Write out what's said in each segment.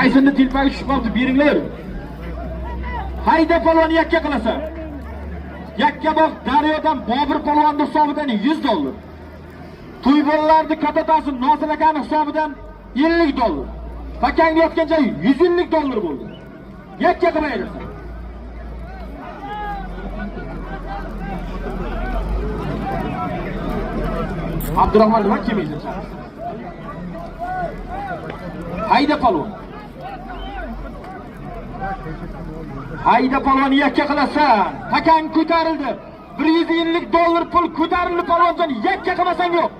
Aysinda tilpagi tushib qoldi, beringlar. Hayda polvon yakka qilasan. Yakkabog' Daryodan Bobur polvon hisobidan $100. To'ybollarni katatasi Nosir akani hisobidan $50. Pakangga yotgan joy $150 bo'ldi. Yakka qilmayapsan. Abdurahmon nima kelmaysan? Hayda polvon. Hayda polvon yakka qilasan. Pakang ko'tarildi. $150 pul ko'tarildi polvondan yakka qilmasang yo'q.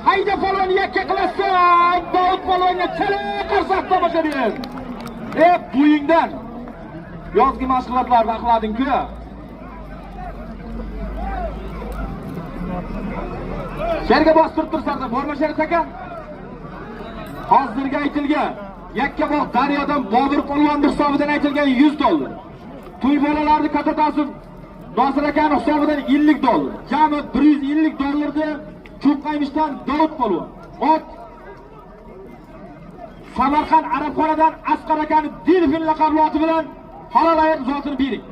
Hayda polvon yakka qilasan. Davud polvonga chala qarsak tomosha ber. Buyingdan yozgi mashg'ulotlarni qilading-ku. Sherga bostirib tursansa, borma Sherat aka. Hozirga aytilgan Yakkabog' Daryodan Bobur polvon hisobidan aytilgan $100. To'y bolalarning katatasi Nosir akani hisobidan $50. Jami $150 Cho'qqaymishdan Davud polvon. Ot Samarqand Arabxonadan Asqar akani Delfin laqabli oti bilan halol ayir zotini bering.